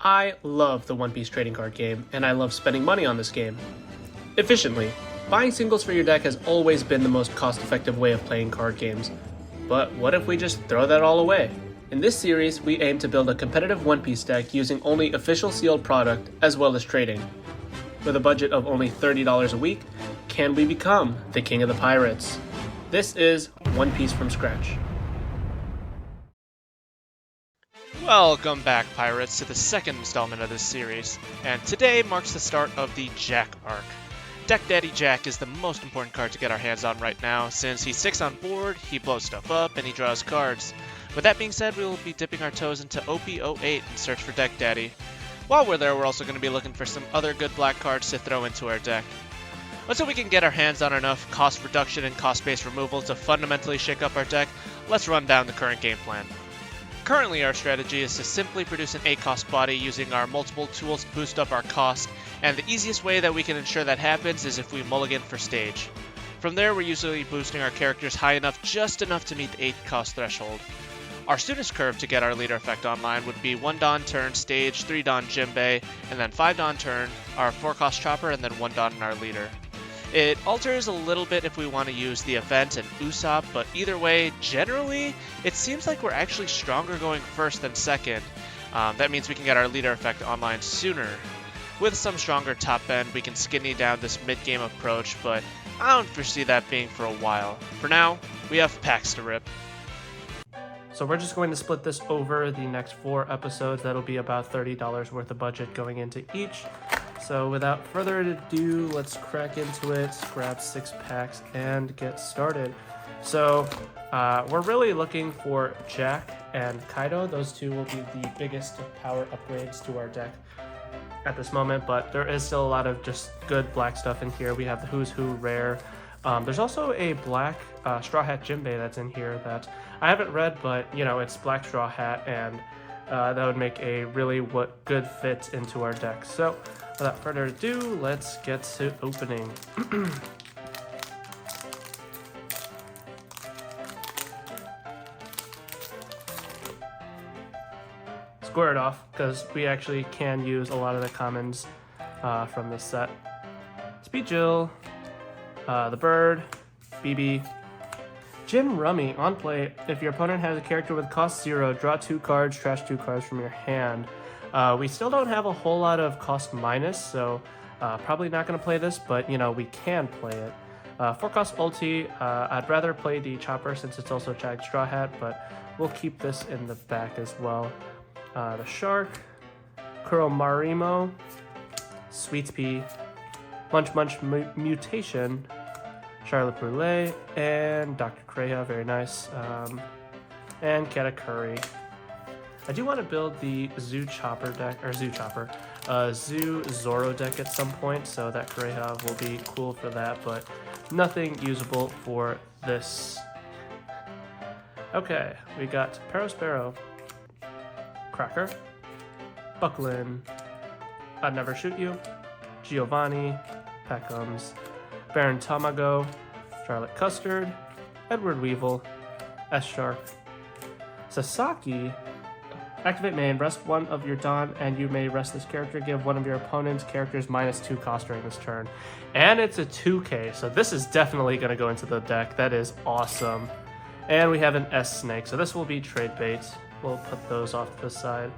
I love the One Piece trading card game, and I love spending money on this game efficiently. Buying singles for your deck has always been the most cost-effective way of playing card games. But what if we just throw that all away? In this series, we aim to build a competitive One Piece deck using only official sealed product as well as trading. With a budget of only $30 a week, can we become the king of the pirates? This is One Piece from scratch. Welcome back, Pirates, to the second installment of this series, and today marks the start of the Jack arc. Deck Daddy Jack is the most important card to get our hands on right now, since he sticks on board, he blows stuff up, and he draws cards. With that being said, we will be dipping our toes into OP08 in search for Deck Daddy. While we're there, we're also going to be looking for some other good black cards to throw into our deck. Until we can get our hands on enough cost reduction and cost-based removal to fundamentally shake up our deck, let's run down the current game plan. Currently, our strategy is to simply produce an 8-cost body using our multiple tools to boost up our cost, and the easiest way that we can ensure that happens is if we mulligan for stage. From there, we're usually boosting our characters high enough, just enough to meet the 8-cost threshold. Our soonest curve to get our leader effect online would be 1 Dawn turn stage, 3 Dawn Jinbei, and then 5 Dawn turn our 4-cost chopper, and then 1 Dawn in our leader. It alters a little bit if we want to use the event and Usopp, but either way, generally, it seems like we're actually stronger going first than second. That means we can get our leader effect online sooner. With some stronger top end, we can skinny down this mid-game approach, but I don't foresee that being for a while. For now, we have packs to rip. So we're just going to split this over the next 4 episodes. That'll be about $30 worth of budget going into each. So without further ado, let's crack into it, grab 6 packs, and get started. So we're really looking for Jack and Kaido. Those two will be the biggest power upgrades to our deck at this moment, but there is still a lot of just good black stuff in here. We have the Who's Who rare. There's also a black Straw Hat Jinbei that's in here that I haven't read, but you know, it's black Straw Hat, and that would make a really good fit into our deck. So without further ado, let's get to opening. Square it off, because we actually can use a lot of the commons from this set. Speed Jill, the Bird, BB. Jin Rummy, on play, if your opponent has a character with cost 0, draw 2 cards, trash 2 cards from your hand. We still don't have a whole lot of cost minus, so probably not going to play this, but you know, we can play it. 4-cost ulti, I'd rather play the Chopper since it's also Jagged Straw Hat, but we'll keep this in the back as well. The Shark, Kuromarimo, Sweet Pea, Munch Munch Mutation, Charlotte Brûlée, and Dr. Kreha, very nice, and Katakuri. I do want to build the Zoo Zoro deck at some point, so that Kreha will be cool for that, but nothing usable for this. Okay, we got Perospero, Cracker, Bucklin, I'd Never Shoot You, Giovanni, Peckham's, Baron Tamago, Charlotte Custard, Edward Weevil, S-Shark, Sasaki. Activate main, rest 1 of your Dawn, and you may rest this character. Give one of your opponent's characters -2 cost during this turn. And it's a 2K, so this is definitely going to go into the deck. That is awesome. And we have an S-Snake, so this will be trade bait. We'll put those off to the side.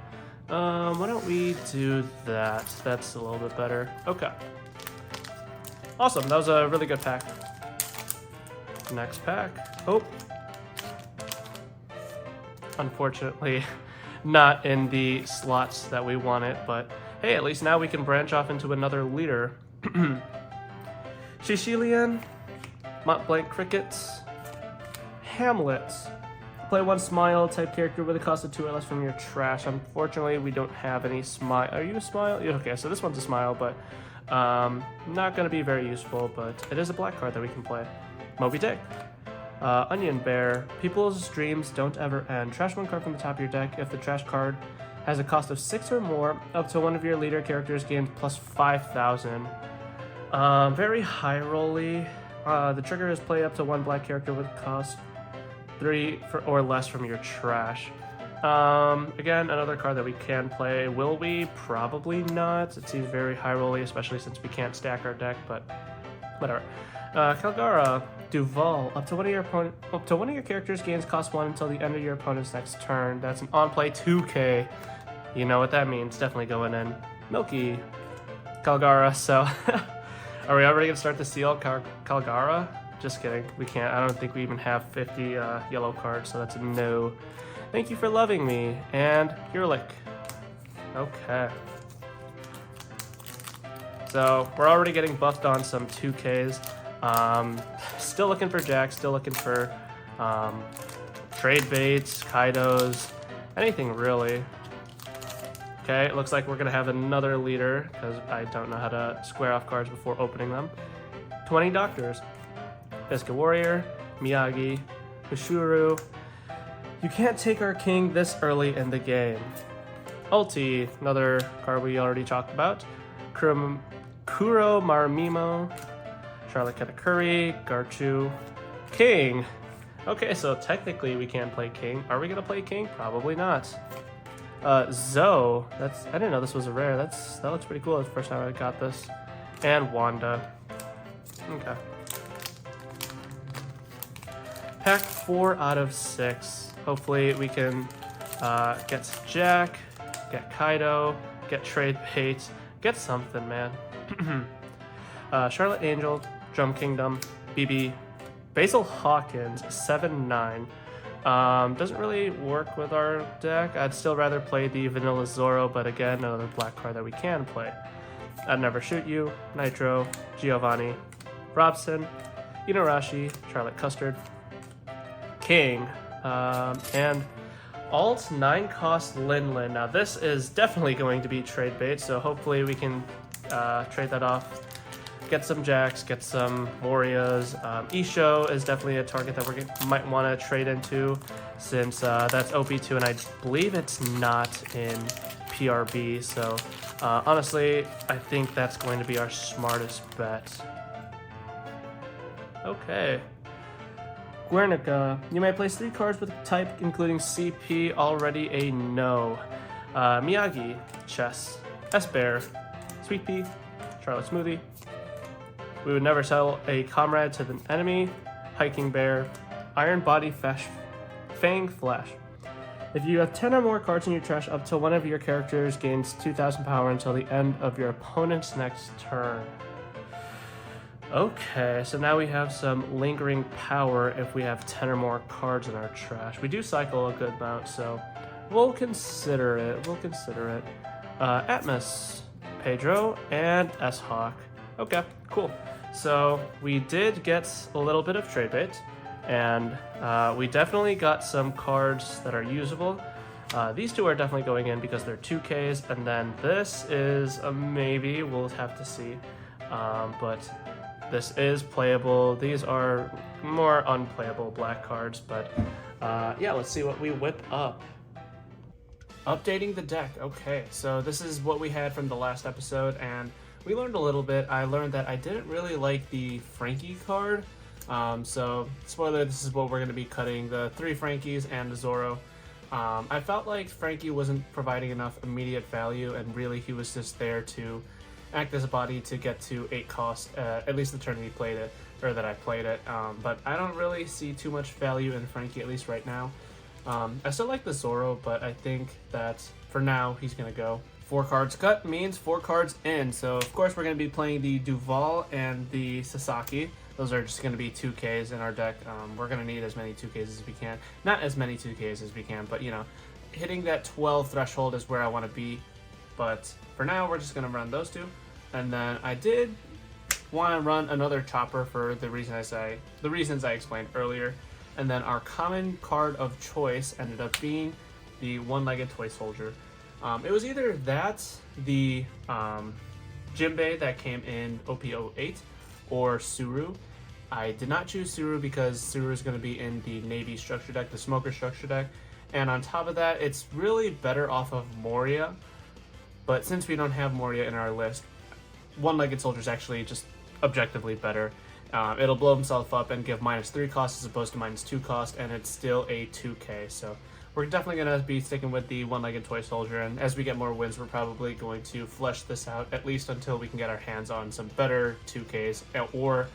Why don't we do that? That's a little bit better. Okay. Awesome, that was a really good pack. Next pack. Oh. Unfortunately, not in the slots that we want it, but hey, at least now we can branch off into another leader. Shishilian, Mont Blanc Crickets, Hamlet. Play 1 Smile type character with a cost of 2 or less from your trash. Unfortunately, we don't have any Smile. Are you a Smile? Okay, so this one's a Smile, but not going to be very useful, but it is a black card that we can play. Moby Dick. Onion Bear. People's dreams don't ever end. Trash 1 card from the top of your deck. If the trash card has a cost of 6 or more, up to one of your leader characters gains plus 5,000. Very high rolly. The trigger is play up to 1 black character with cost 3 or less from your trash. Again, another card that we can play. Will we? Probably not. It seems very high rolly, especially since we can't stack our deck, but whatever. Kalgara, Duval. Up to one of your characters gains cost 1 until the end of your opponent's next turn. That's an on-play 2K. You know what that means. Definitely going in. Milky, Kalgara. So, are we already gonna start to seal Kalgara? Just kidding. We can't. I don't think we even have 50 yellow cards, so that's a no. Thank you for loving me. And Urlik. Okay. So we're already getting buffed on some 2Ks. Still looking for Jack, still looking for trade baits, Kaidos, anything really. Okay, it looks like we're gonna have another leader because I don't know how to square off cards before opening them. 20 Doctors. Biscuit Warrior, Miyagi, Ushuru. You can't take our king this early in the game. Ulti, another card we already talked about. Kuro Marimimo, Charlotte Katakuri, Garchu, King. Okay, so technically we can play King. Are we gonna play King? Probably not. Zoe, I didn't know this was a rare. That looks pretty cool. That's the first time I got this. And Wanda. Okay. Pack 4 out of 6. Hopefully we can get Jack, get Kaido, get trade bait, get something, man. Charlotte Angel, Drum Kingdom, BB, Basil Hawkins, 7/9. Doesn't really work with our deck. I'd still rather play the Vanilla Zoro, but again, another black card that we can play. I'd Never Shoot You, Nitro, Giovanni, Robson, Inuarashi, Charlotte Custard, King, and alt 9 cost Lin Lin. Now this is definitely going to be trade bait, so hopefully we can trade that off. Get some Jacks, get some Warriors. Isho is definitely a target that we might want to trade into since that's OP2 and I believe it's not in PRB. So honestly, I think that's going to be our smartest bet. Okay. Guernica, you may place 3 cards with type including CP, already a no. Miyagi, Chess, S-Bear, Sweet Pea, Charlotte Smoothie. We would never sell a comrade to the enemy, Hiking Bear, Iron Body Fang Flash. If you have 10 or more cards in your trash up till one of your characters gains 2,000 power until the end of your opponent's next turn. Okay, so now we have some lingering power if we have 10 or more cards in our trash. We do cycle a good amount, so we'll consider it. Atmos, Pedro, and S-Hawk. Okay, cool. So we did get a little bit of trade bait, and we definitely got some cards that are usable. These two are definitely going in because they're 2Ks, and then this is a maybe. We'll have to see. But this is playable. These are more unplayable black cards, but yeah, let's see what we whip up. Updating the deck. Okay, so this is what we had from the last episode, and we learned a little bit. I learned that I didn't really like the Frankie card. So, spoiler, this is what we're going to be cutting, the 3 Frankies and the Zoro. I felt like Frankie wasn't providing enough immediate value, and really he was just there to act as a body to get to 8 cost, at least the turn we played it, or that I played it. But I don't really see too much value in Frankie, at least right now. I still like the Zoro, but I think that for now he's going to go. 4 cards cut means 4 cards in. So of course we're going to be playing the Duval and the Sasaki. Those are just going to be 2Ks in our deck. We're going to need as many 2Ks as we can. Not as many 2Ks as we can, but you know, hitting that 12 threshold is where I want to be. But for now, we're just going to run those 2. And then I did want to run another chopper for the reasons I explained earlier. And then our common card of choice ended up being the one-legged toy soldier. It was either that, the Jimbei that came in OP08, or Suru. I did not choose Suru because Suru is going to be in the Navy structure deck, the Smoker structure deck. And on top of that, it's really better off of Moria. But since we don't have Moria in our list, one-legged soldier is actually just objectively better. It'll blow himself up and give -3 cost as opposed to -2 cost, and it's still a 2K. So we're definitely going to be sticking with the one-legged toy soldier, and as we get more wins, we're probably going to flesh this out, at least until we can get our hands on some better 2Ks, or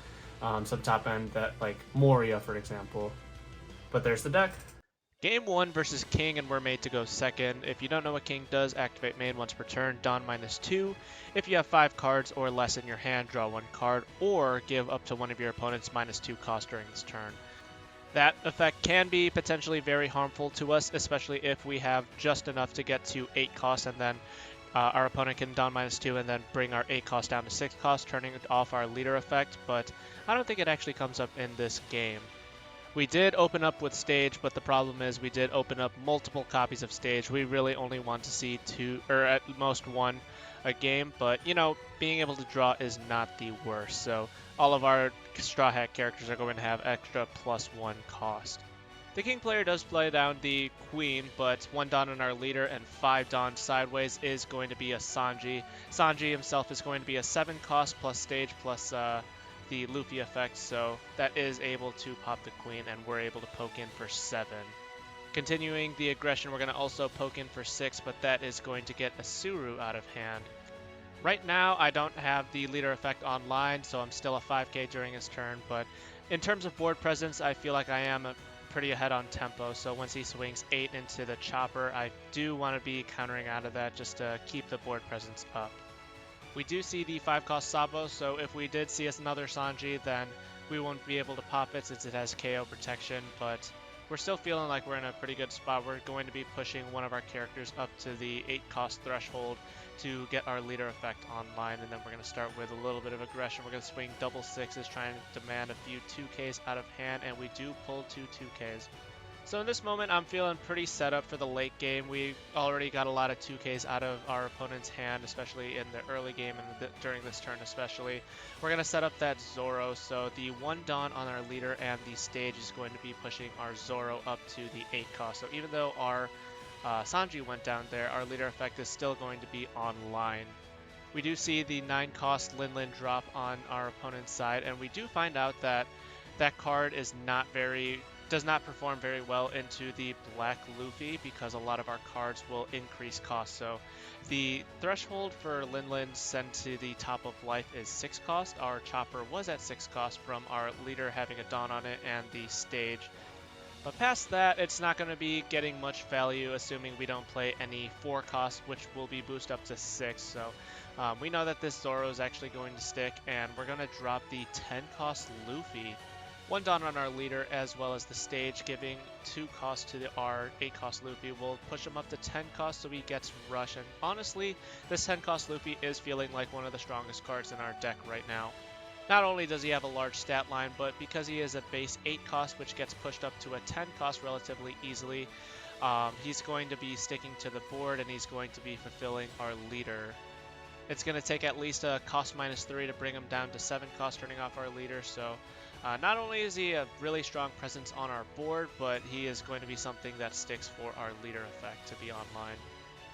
some top end that, like Moria, for example. But there's the deck. Game 1 versus King, and we're made to go second. If you don't know what King does, activate main once per turn, don -2. If you have 5 cards or less in your hand, draw 1 card, or give up to one of your opponents -2 cost during this turn. That effect can be potentially very harmful to us, especially if we have just enough to get to 8 cost, and then our opponent can don -2 and then bring our 8 cost down to 6 cost, turning off our leader effect, but I don't think it actually comes up in this game. We did open up with Stage, but the problem is we did open up multiple copies of Stage. We really only want to see 2, or at most 1 a game, but, you know, being able to draw is not the worst. So all of our Straw Hat characters are going to have extra +1 cost. The King player does play down the Queen, but 1 Don on our leader and 5 Don sideways is going to be a Sanji. Sanji himself is going to be a 7 cost plus Stage plus the Luffy effect, so that is able to pop the Queen, and we're able to poke in for 7. Continuing the aggression, we're going to also poke in for 6, but that is going to get a Suru out of hand. Right now, I don't have the leader effect online, so I'm still a 5k during his turn, but in terms of board presence, I feel like I am pretty ahead on tempo, so once he swings 8 into the chopper, I do want to be countering out of that just to keep the board presence up. We do see the 5 cost Sabo, so if we did see us another Sanji, then we won't be able to pop it since it has KO protection, but we're still feeling like we're in a pretty good spot. We're going to be pushing one of our characters up to the 8 cost threshold to get our leader effect online, and then we're going to start with a little bit of aggression. We're going to swing double 6s, trying to demand a few 2Ks out of hand, and we do pull 2 2Ks. So in this moment, I'm feeling pretty set up for the late game. We already got a lot of 2Ks out of our opponent's hand, especially in the early game and during this turn especially. We're going to set up that Zoro, so the 1 Don on our leader and the Stage is going to be pushing our Zoro up to the 8 cost. So even though our Sanji went down there, our leader effect is still going to be online. We do see the 9 cost Lin drop on our opponent's side, and we do find out that that card is does not perform very well into the Black Luffy because a lot of our cards will increase cost. So the threshold for Lin sent to the top of life is 6 cost. Our chopper was at 6 cost from our leader having a Dawn on it and the Stage. But past that, it's not going to be getting much value, assuming we don't play any 4 cost, which will be boosted up to 6. So we know that this Zoro is actually going to stick, and we're going to drop the 10 cost Luffy. 1 Don on our leader, as well as the Stage, giving 2 cost to our 8 cost Luffy. We'll push him up to 10 cost so he gets Rush, and honestly, this 10 cost Luffy is feeling like one of the strongest cards in our deck right now. Not only does he have a large stat line, but because he is a base 8 cost, which gets pushed up to a 10 cost relatively easily, he's going to be sticking to the board, and he's going to be fulfilling our leader. It's going to take at least a cost -3 to bring him down to 7 cost, turning off our leader, so not only is he a really strong presence on our board, but he is going to be something that sticks for our leader effect to be online.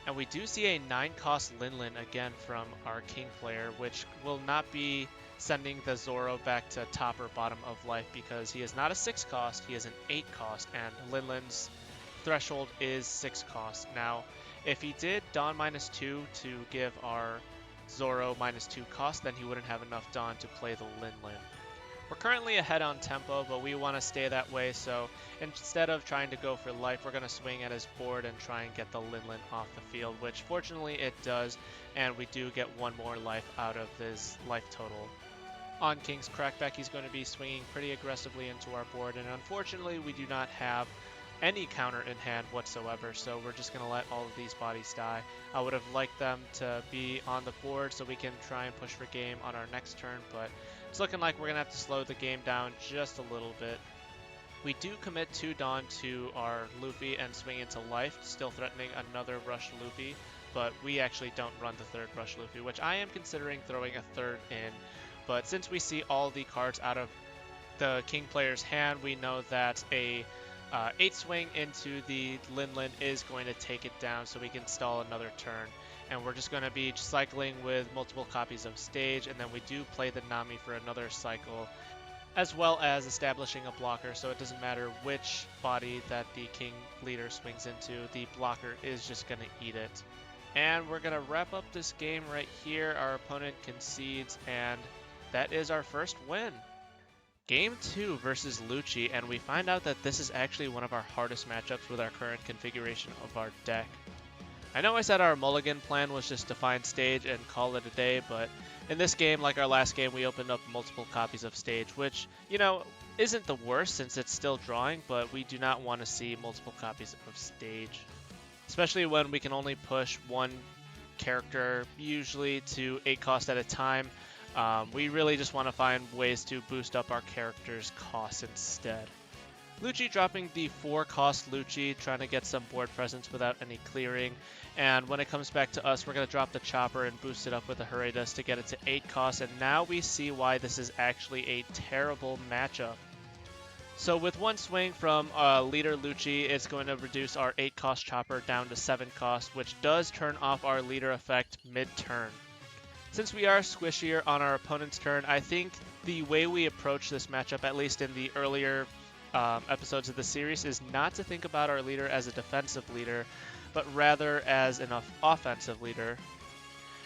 And we do see a 9 cost Lin again from our King player, which will not be sending the Zoro back to top or bottom of life because he is not a 6 cost, he is an 8 cost, and Lin's threshold is 6 cost. Now, if he did Dawn -2 to give our Zoro -2 cost, then he wouldn't have enough Dawn to play the Lin. We're currently ahead on tempo, but we want to stay that way, so instead of trying to go for life, we're going to swing at his board and try and get the Lin off the field, which fortunately it does, and we do get 1 more life out of his life total. On King's Crackback, he's going to be swinging pretty aggressively into our board, and unfortunately we do not have any counter in hand whatsoever, so we're just going to let all of these bodies die. I would have liked them to be on the board so we can try and push for game on our next turn, but it's looking like we're going to have to slow the game down just a little bit. We do commit 2 Dawn to our Luffy and swing into life, still threatening another Rush Luffy, but we actually don't run the 3rd Rush Luffy, which I am considering throwing a 3rd in. But since we see all the cards out of the King player's hand, we know that a 8 swing into the Lin is going to take it down, so we can stall another turn. And we're just going to be cycling with multiple copies of Stage, and then we do play the Nami for another cycle. as well as establishing a blocker, so it doesn't matter which body that the king leader swings into, the blocker is just going to eat it. And we're going to wrap up this game right here. Our opponent concedes, and that is our first win. Game 2 versus Lucci, and we find out that this is actually one of our hardest matchups with our current configuration of our deck. I know I said our mulligan plan was just to find stage and call it a day, but in this game, like our last game, we opened up multiple copies of stage, which, you know, isn't the worst since it's still drawing, but we do not want to see multiple copies of stage. Especially when we can only push one character, usually to 8 cost at a time. We really just want to find ways to boost up our character's costs instead. Lucci dropping the 4 cost Lucci, trying to get some board presence without any clearing. And when it comes back to us, we're going to drop the chopper and boost it up with a Hurry Dust to get it to 8 cost. And now we see why this is actually a terrible matchup. So with one swing from leader Lucci, it's going to reduce our 8 cost chopper down to 7 cost, which does turn off our leader effect mid-turn. Since we are squishier on our opponent's turn, I think the way we approach this matchup, at least in the earlier episodes of the series, is not to think about our leader as a defensive leader, but rather as an offensive leader.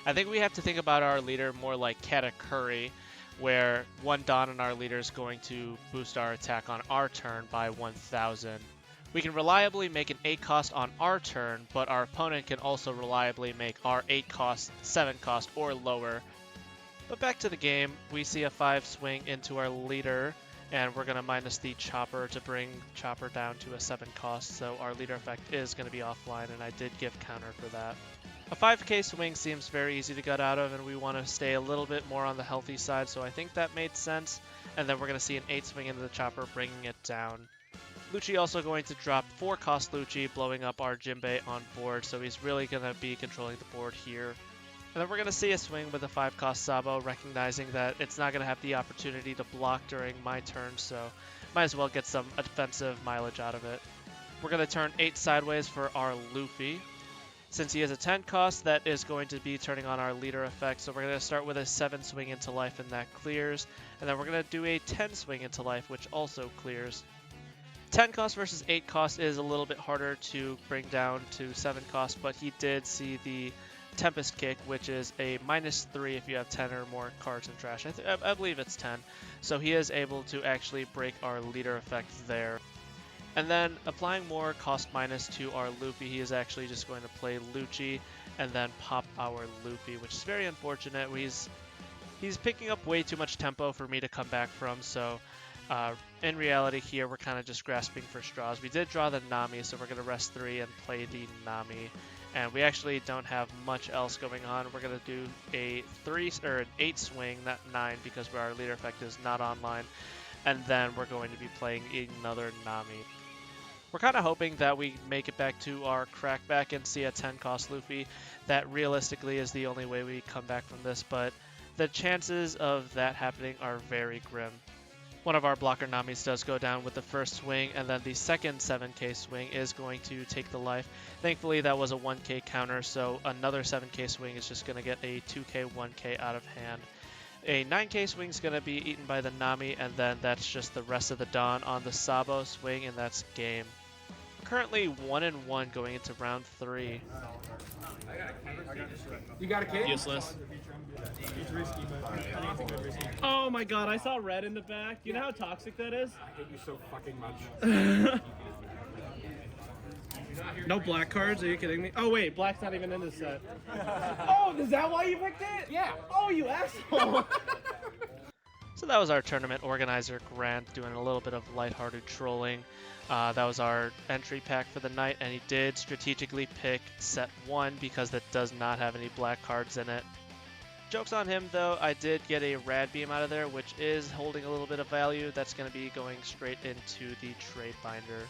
I think we have to think about our leader more like Katakuri, where one Dawn on our leader is going to boost our attack on our turn by 1000. We can reliably make an 8 cost on our turn, but our opponent can also reliably make our 8 cost, 7 cost, or lower. But back to the game, we see a 5 swing into our leader, and we're going to minus the chopper to bring chopper down to a 7 cost, so our leader effect is going to be offline, and I did give counter for that. A 5k swing seems very easy to get out of, and we want to stay a little bit more on the healthy side, so I think that made sense. And then we're going to see an 8 swing into the chopper, bringing it down. Lucci also going to drop 4 cost Lucci, blowing up our Jinbei on board, so he's really going to be controlling the board here. And then we're going to see a swing with a 5 cost Sabo, recognizing that it's not going to have the opportunity to block during my turn, so might as well get some offensive mileage out of it. We're going to turn 8 sideways for our Luffy. Since he has a 10 cost, that is going to be turning on our leader effect, so we're going to start with a 7 swing into life, and that clears. And then we're going to do a 10 swing into life, which also clears. 10 cost versus 8 cost is a little bit harder to bring down to 7 cost, but he did see the Tempest Kick, which is a -3 if you have 10 or more cards in trash. I believe it's 10. So he is able to actually break our leader effect there. And then applying more cost minus to our Luffy, he is actually just going to play Lucci and then pop our Luffy, which is very unfortunate. He's picking up way too much tempo for me to come back from, so in reality here we're kind of just grasping for straws. We did draw the Nami, so we're going to rest 3 and play the Nami. And we actually don't have much else going on. We're going to do a 3 or an 8 swing, not 9, because our leader effect is not online. And then we're going to be playing another Nami. We're kind of hoping that we make it back to our crackback and see a 10 cost Luffy. That realistically is the only way we come back from this, but the chances of that happening are very grim. One of our blocker Namis does go down with the first swing, and then the second 7k swing is going to take the life. Thankfully, that was a 1k counter, so another 7k swing is just going to get a 2k, 1k out of hand. A 9k swing is going to be eaten by the Nami, and then that's just the rest of the Dawn on the Sabo swing, and that's game. We're currently 1-1 going into round 3. You got a kid? Useless. It's risky, but I think it's a good risky. Oh my god, I saw red in the back. You know how toxic that is? I hate you so fucking much. No black cards? Are you kidding me? Oh wait, black's not even in this set. Oh, is that why you picked it? Yeah. Oh, you asshole! So that was our tournament organizer, Grant, doing a little bit of lighthearted trolling. That was our entry pack for the night, and he did strategically pick set 1 because that does not have any black cards in it. Joke's on him, though. I did get a Rad Beam out of there, which is holding a little bit of value. That's going to be going straight into the trade binder.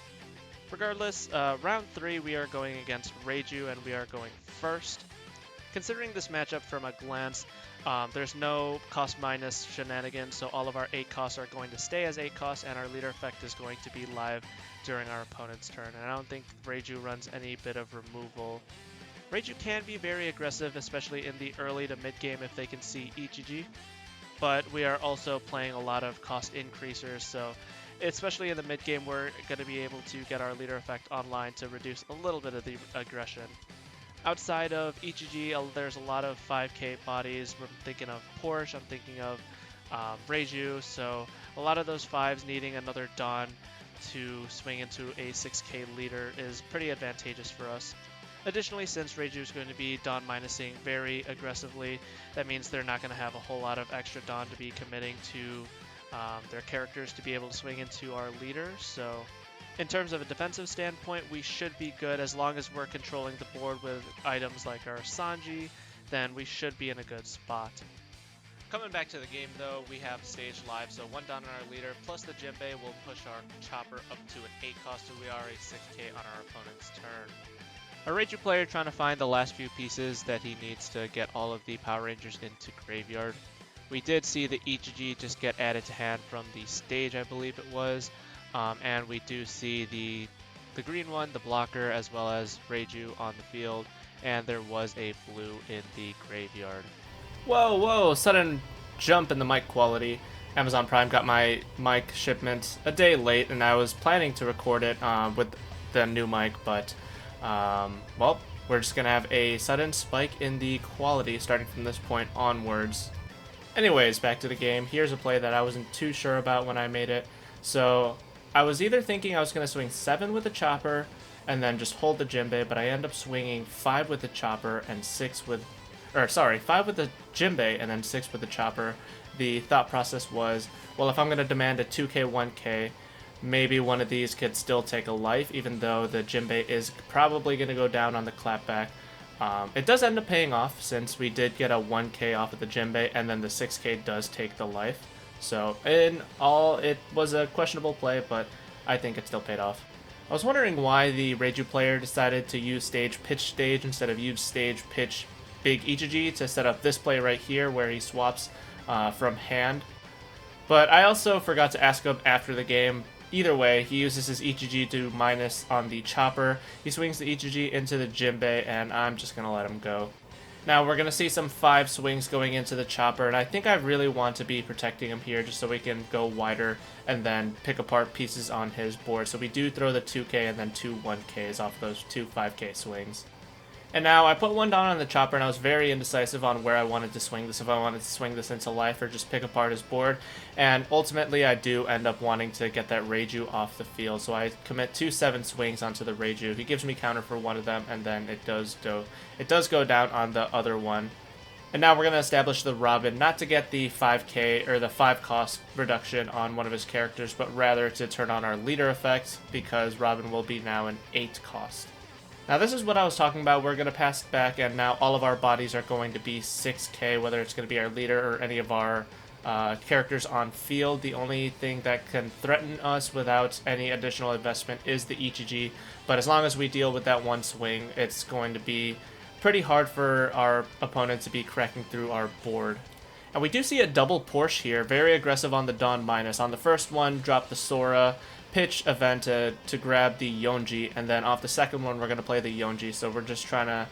Regardless, round 3 we are going against Reiju, and we are going first. Considering this matchup from a glance, there's no cost minus shenanigans, so all of our 8 costs are going to stay as 8 costs, and our leader effect is going to be live during our opponent's turn. And I don't think Reiju runs any bit of removal. Reiju can be very aggressive, especially in the early to mid game if they can see Ichiji. but we are also playing a lot of cost increasers, so especially in the mid game, we're going to be able to get our leader effect online to reduce a little bit of the aggression. Outside of EGG, there's a lot of 5k bodies. I'm thinking of Porsche, I'm thinking of Reiju, so a lot of those 5s needing another Dawn to swing into a 6k leader is pretty advantageous for us. Additionally, since Reiju is going to be Dawn minusing very aggressively, that means they're not going to have a whole lot of extra Dawn to be committing to their characters to be able to swing into our leader. So in terms of a defensive standpoint, we should be good as long as we're controlling the board with items like our Sanji, then we should be in a good spot. Coming back to the game though, we have stage live, so 1 Dawn on our leader, plus the Jinbei will push our chopper up to an 8 cost, so we are a 6k on our opponent's turn. Our Reiju player trying to find the last few pieces that he needs to get all of the Power Rangers into Graveyard. We did see the EGG just get added to hand from the stage, I believe it was, and we do see the green one, the blocker, as well as Reiju on the field, and there was a blue in the graveyard. Whoa, whoa, sudden jump in the mic quality. Amazon Prime got my mic shipment a day late, and I was planning to record it with the new mic, but well, we're just gonna have a sudden spike in the quality starting from this point onwards. Anyways, back to the game. Here's a play that I wasn't too sure about when I made it. So I was either thinking I was gonna swing 7 with the chopper and then just hold the Jinbei, but I end up swinging 5 with the chopper and 5 with the Jinbei and then 6 with the chopper. The thought process was, well, if I'm gonna demand a 2k, 1k, maybe one of these could still take a life, even though the Jinbei is probably going to go down on the clapback. It does end up paying off, since we did get a 1k off of the Jinbei, and then the 6k does take the life. So, in all, it was a questionable play, but I think it still paid off. I was wondering why the Reiju player decided to use stage pitch stage instead of use stage pitch big EGG to set up this play right here, where he swaps from hand. But I also forgot to ask him after the game. Either way, he uses his EGG to minus on the chopper. He swings the EGG into the Jinbei, and I'm just going to let him go. Now, we're going to see some 5 swings going into the chopper, and I think I really want to be protecting him here just so we can go wider and then pick apart pieces on his board. So we do throw the 2k and then 2 1ks off those 2 5k swings. And now I put 1 Dawn on the chopper, and I was very indecisive on where I wanted to swing this, if I wanted to swing this into life or just pick apart his board. And ultimately I do end up wanting to get that Reiju off the field, so I commit 2 7 swings onto the Reiju. He gives me counter for one of them, and then it does go down on the other one. And now we're going to establish the Robin, not to get the 5k or the 5 cost reduction on one of his characters, but rather to turn on our leader effect, because Robin will be now an 8 cost. Now this is what I was talking about. We're going to pass it back, and now all of our bodies are going to be 6k, whether it's going to be our leader or any of our characters on field. The only thing that can threaten us without any additional investment is the EGG, but as long as we deal with that one swing, it's going to be pretty hard for our opponent to be cracking through our board. And we do see a double Porsche here, very aggressive on the Dawn minus. On the first one, drop the Sora, pitch event to grab the Yonji, and then off the second one we're going to play the Yonji, so we're just trying to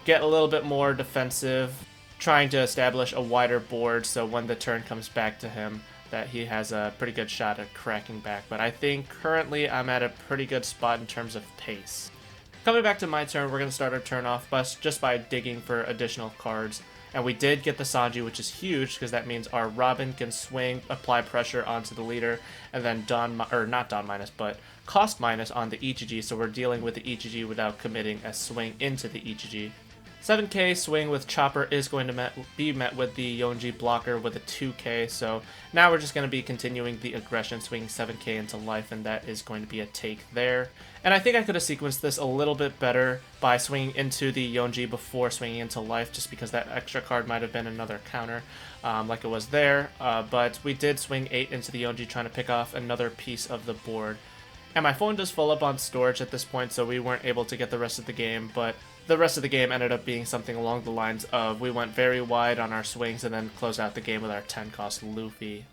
get a little bit more defensive, trying to establish a wider board so when the turn comes back to him that he has a pretty good shot at cracking back. But I think currently I'm at a pretty good spot in terms of pace. Coming back to my turn, we're going to start our turn off just by digging for additional cards. And we did get the Sanji, which is huge, because that means our Robin can swing, apply pressure onto the leader, and then not Dawn minus, but cost minus on the EGG, so we're dealing with the EGG without committing a swing into the EGG. 7k swing with chopper is going to be met with the Yonji blocker with a 2k, so now we're just going to be continuing the aggression, swinging 7k into life, and that is going to be a take there. And I think I could have sequenced this a little bit better by swinging into the Yonji before swinging into life, just because that extra card might have been another counter, like it was there, but we did swing 8 into the Yonji, trying to pick off another piece of the board. And my phone does fill up on storage at this point, so we weren't able to get the rest of the game, but the rest of the game ended up being something along the lines of we went very wide on our swings and then closed out the game with our 10 cost Luffy.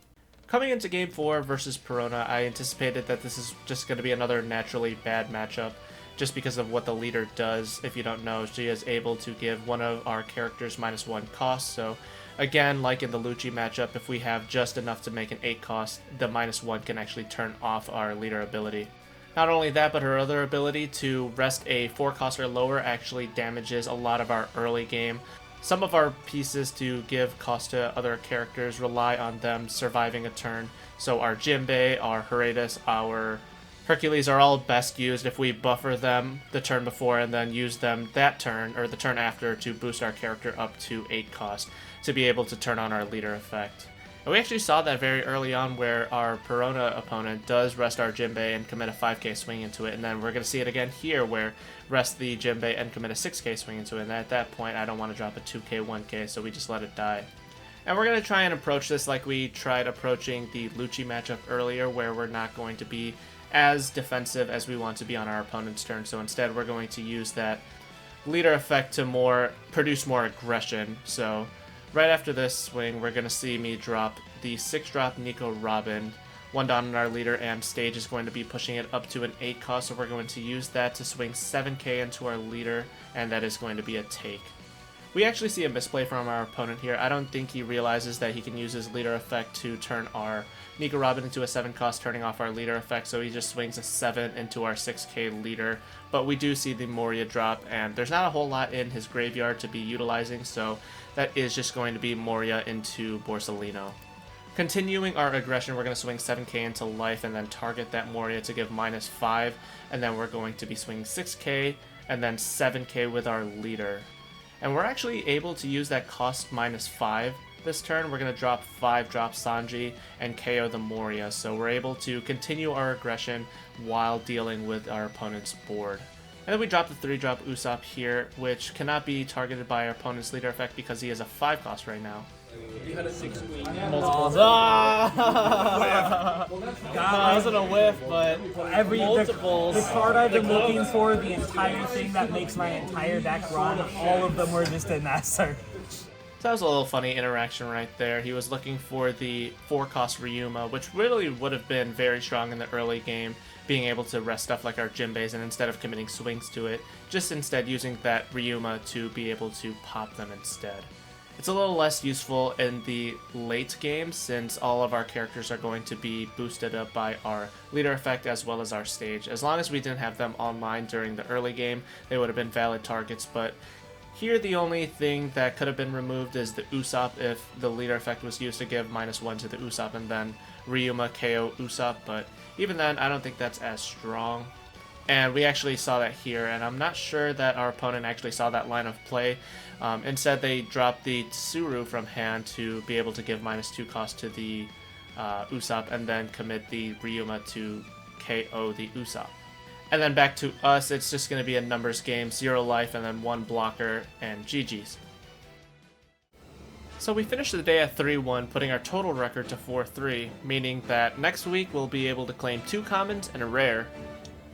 Coming into Game 4 versus Perona, I anticipated that this is just going to be another naturally bad matchup. just because of what the leader does. If you don't know, she is able to give one of our characters -1 cost. So again, like in the Lucci matchup, if we have just enough to make an 8 cost, the -1 can actually turn off our leader ability. Not only that, but her other ability to rest a 4 cost or lower actually damages a lot of our early game. Some of our pieces to give cost to other characters rely on them surviving a turn. So our Jinbei, our Horatius, our Hercules are all best used if we buffer them the turn before and then use them that turn or the turn after to boost our character up to 8 cost to be able to turn on our leader effect. And we actually saw that very early on where our Perona opponent does rest our Jinbei and commit a 5k swing into it, and then we're going to see it again here where rest the Jinbei and commit a 6k swing into it, and at that point I don't want to drop a 2k, 1k, so we just let it die. And we're going to try and approach this like we tried approaching the Lucci matchup earlier, where we're not going to be as defensive as we want to be on our opponent's turn, so instead we're going to use that leader effect to produce more aggression. So right after this swing, we're going to see me drop the 6-drop Nico Robin, 1 down on our leader, and Stage is going to be pushing it up to an 8 cost, so we're going to use that to swing 7k into our leader, and that is going to be a take. We actually see a misplay from our opponent here. I don't think he realizes that he can use his leader effect to turn our Nico Robin into a 7 cost, turning off our leader effect, so he just swings a 7 into our 6k leader. But we do see the Moria drop, and there's not a whole lot in his graveyard to be utilizing, so that is just going to be Moria into Borsalino. Continuing our aggression, we're going to swing 7k into life and then target that Moria to give -5, and then we're going to be swinging 6k and then 7k with our leader. And we're actually able to use that cost -5 this turn. We're going to drop 5-drop Sanji and KO the Moria, so we're able to continue our aggression while dealing with our opponent's board. And then we drop the 3-drop Usopp here, which cannot be targeted by our opponent's leader effect because he has a 5 cost right now. You had a 6 week. Multiples. That wasn't a whiff, but multiples. The card I've been looking for the entire thing that makes my entire deck run, all of them were just in that search. So that was a little funny interaction right there. He was looking for the 4-cost Ryuma, which really would have been very strong in the early game, being able to rest stuff like our Jinbeis, and instead of committing swings to it, just instead using that Ryuma to be able to pop them instead. It's a little less useful in the late game since all of our characters are going to be boosted up by our leader effect as well as our stage. As long as we didn't have them online during the early game, they would have been valid targets, but here the only thing that could have been removed is the Usopp if the leader effect was used to give -1 to the Usopp and then Ryuma KO Usopp, but even then I don't think that's as strong. And we actually saw that here, and I'm not sure that our opponent actually saw that line of play. Instead, they dropped the Tsuru from hand to be able to give -2 cost to the Usopp, and then commit the Ryuma to KO the Usopp. And then back to us, it's just going to be a numbers game, 0 life, and then 1 blocker, and GG's. So we finished the day at 3-1, putting our total record to 4-3, meaning that next week we'll be able to claim 2 commons and a rare.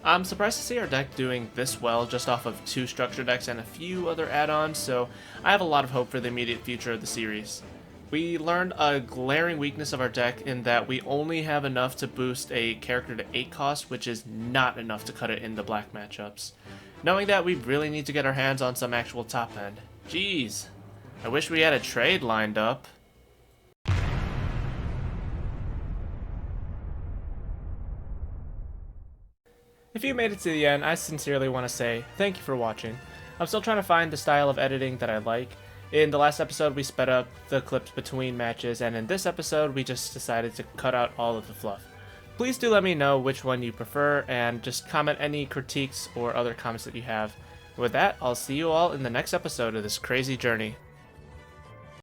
I'm surprised to see our deck doing this well just off of 2 structure decks and a few other add-ons, so I have a lot of hope for the immediate future of the series. We learned a glaring weakness of our deck in that we only have enough to boost a character to 8 cost, which is not enough to cut it in the black matchups. Knowing that, we really need to get our hands on some actual top end. Jeez, I wish we had a trade lined up. If you made it to the end, I sincerely want to say thank you for watching. I'm still trying to find the style of editing that I like. In the last episode, we sped up the clips between matches, and in this episode, we just decided to cut out all of the fluff. Please do let me know which one you prefer, and just comment any critiques or other comments that you have. With that, I'll see you all in the next episode of this crazy journey.